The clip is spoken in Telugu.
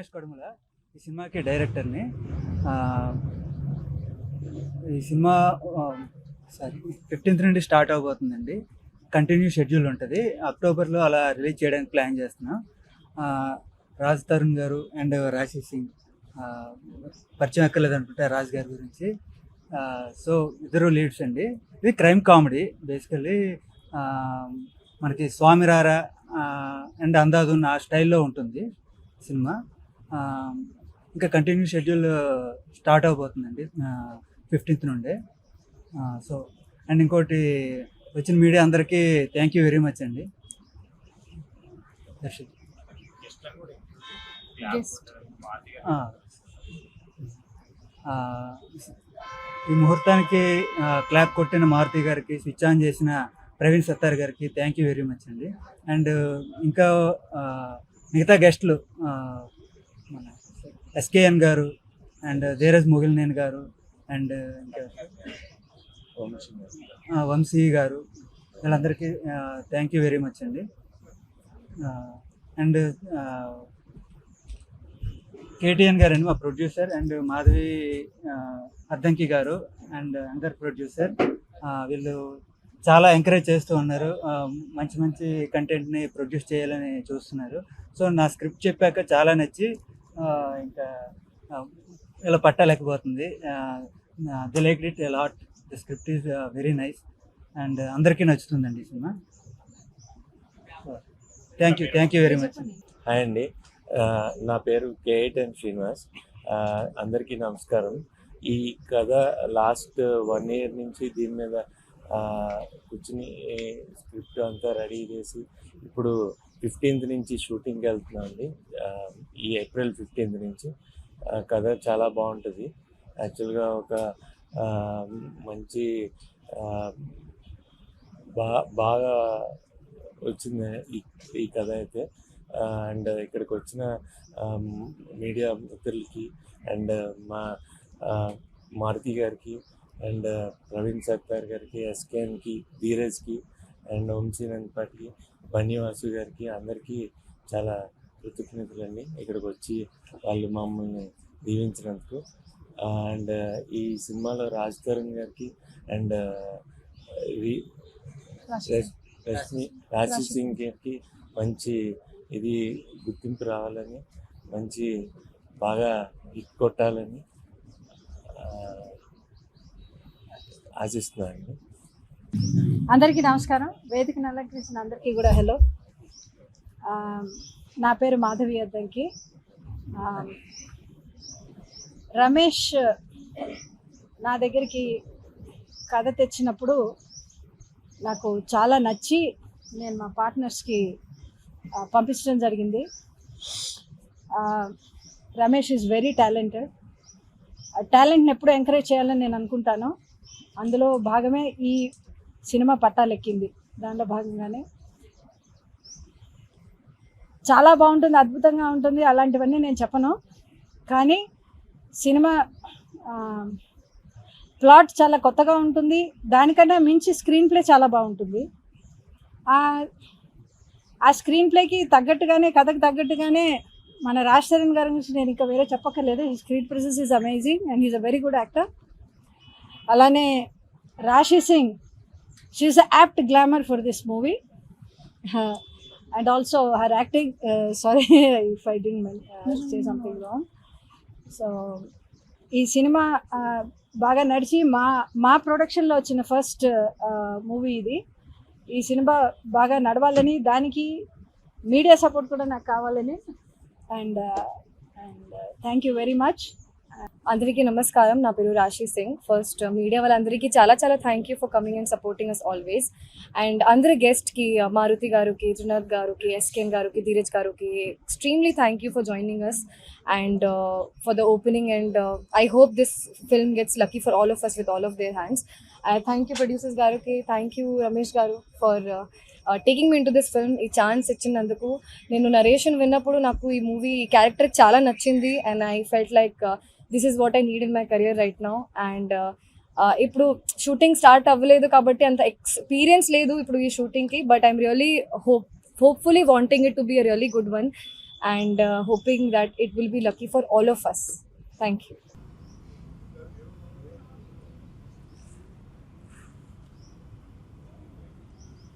రమేష్ కడుముల ఈ సినిమాకి డైరెక్టర్ని. ఈ సినిమా 15th నుండి స్టార్ట్ అవబోతుందండి. కంటిన్యూ షెడ్యూల్ ఉంటుంది. అక్టోబర్లో అలా రిలీజ్ చేయడానికి ప్లాన్ చేస్తున్నాం. రాజ్ తరుణ్ గారు అండ్ రాశి సింగ్ పరిచయం ఎక్కర్లేదు అనుకుంటా రాజ్ గారి గురించి. సో ఇద్దరు లీడ్స్ అండి. ఇది క్రైమ్ కామెడీ బేసికల్లీ. మనకి స్వామిరారా అండ్ అందాదున్ ఆ స్టైల్లో ఉంటుంది సినిమా. ఇంకా కంటిన్యూ షెడ్యూల్ స్టార్ట్ అవబోతుందండి 15th నుండే. సో అండ్ ఇంకోటి వచ్చిన మీడియా అందరికీ థ్యాంక్ యూ వెరీ మచ్ అండి. ఈ ముహూర్తానికి క్లాప్ కొట్టిన మారుతి గారికి, స్విచ్ ఆన్ చేసిన ప్రవీణ్ సత్తార్ గారికి థ్యాంక్ యూ వెరీ మచ్ అండి. అండ్ ఇంకా మిగతా గెస్ట్లు మన ఎస్కేఎన్ గారు అండ్ ధీరజ్ మొగిలినేని గారు అండ్ ఇంకా వంశీ గారు, వీళ్ళందరికీ థ్యాంక్ యూ వెరీ మచ్ అండి. అండ్ కేటీఎన్ గారు అండి మా ప్రొడ్యూసర్, అండ్ మాధవి అద్దంకి గారు అండ్ అందర్ ప్రొడ్యూసర్. వీళ్ళు చాలా ఎంకరేజ్ చేస్తూ ఉన్నారు. మంచి మంచి కంటెంట్ని ప్రొడ్యూస్ చేయాలని చూస్తున్నారు. సో నా స్క్రిప్ట్ చెప్పాక చాలా నచ్చి ఇంకా ఇలా పట్టలేకపోతుంది. The like it a lot. The script is very nice and అందరికీ నచ్చుతుందండి ఈ సినిమా. Thank you very much. Hi అండి, నా పేరు కేఎన్ శ్రీనివాస్. అందరికీ నమస్కారం. ఈ కథ లాస్ట్ 1 year నుంచి దీని మీద కూర్చుని స్క్రిప్ట్ అంతా రెడీ చేసి ఇప్పుడు 15th నుంచి షూటింగ్కి వెళ్తున్నాం అండి. ఈ April 15th నుంచి. కథ చాలా బాగుంటుంది. యాక్చువల్గా ఒక మంచి బాగా వచ్చింది ఈ కథ అయితే. అండ్ ఇక్కడికి వచ్చిన మీడియా మిత్రులకి అండ్ మా మారుతి గారికి అండ్ ప్రవీణ్ సత్తార్ గారికి, ఎస్కేఎన్కి, ధీరజ్కి అండ్ వంశీనందపాటికి, బన్నివాసు గారికి అందరికీ చాలా కృతజ్ఞతలండి ఇక్కడికి వచ్చి వాళ్ళు మమ్మల్ని దీవించినందుకు. అండ్ ఈ సినిమాలో రాజ్ తరుణ్ గారికి అండ్ రాశి సింగ్ గారికి మంచి ఇది గుర్తింపు రావాలని, మంచి బాగా హిట్ కొట్టాలని ఆశిస్తున్నానండి. అందరికీ నమస్కారం. వేదికను అలంకరించిన అందరికీ కూడా హలో. నా పేరు మాధవి అద్దంకి. రమేష్ నా దగ్గరికి కథ తెచ్చినప్పుడు నాకు చాలా నచ్చి నేను మా పార్ట్నర్స్కి పంపించడం జరిగింది. Ramesh is very talented. టాలెంట్ని ఎప్పుడు ఎంకరేజ్ చేయాలని నేను అనుకుంటాను. అందులో భాగమే ఈ సినిమా పట్టాలెక్కింది. దాంట్లో భాగంగానే చాలా బాగుంటుంది, అద్భుతంగా ఉంటుంది. అలాంటివన్నీ నేను చెప్పను, కానీ సినిమా ప్లాట్ చాలా కొత్తగా ఉంటుంది. దానికన్నా మించి స్క్రీన్ ప్లే చాలా బాగుంటుంది. ఆ స్క్రీన్ ప్లేకి తగ్గట్టుగానే, కథకు తగ్గట్టుగానే మన రాజ్ తరుణ్ గారి గురించి నేను ఇంకా వేరే చెప్పక్కర్లేదు. ఈ screen presence is amazing and is a very good actor. అలానే రాశి Singh, she is a apt glamour for this movie and also her acting. Sorry if I didn't say something wrong. So ఈ సినిమా బాగా నడిచి మా ప్రొడక్షన్లో వచ్చిన ఫస్ట్ మూవీ ఇది. ఈ సినిమా బాగా నడవాలని, దానికి మీడియా సపోర్ట్ కూడా నాకు కావాలని. And thank you very much. అందరికీ నమస్కారం. నా పేరు రాశి సింగ్. ఫస్ట్ మీడియా వాళ్ళందరికీ చాలా చాలా thank you for coming and supporting us always. And అందరి గెస్ట్కి, మారుతి గారికి, త్రినాథ్ గారికి, ఎస్కేఎన్ గారికి, ధీరజ్ గారికి extremely thank you for joining us and for the opening. And I hope this film gets lucky for all of us with all of their hands. Thank you producers గారికి, thank you Ramesh garu for taking me into this film. ఈ ఛాన్స్ ఇచ్చినందుకు. నేను నరేషన్ విన్నప్పుడు నాకు ఈ మూవీ, ఈ క్యారెక్టర్ చాలా నచ్చింది and I felt like this is what I need in my career right now. And ఇప్పుడు షూటింగ్ స్టార్ట్ అవ్వలేదు కాబట్టి అంత ఎక్స్పీరియన్స్ లేదు ఇప్పుడు ఈ షూటింగ్కి, but I'm really hopefully wanting it to be a really good one. and hoping that it will be lucky for all of us. Thank you.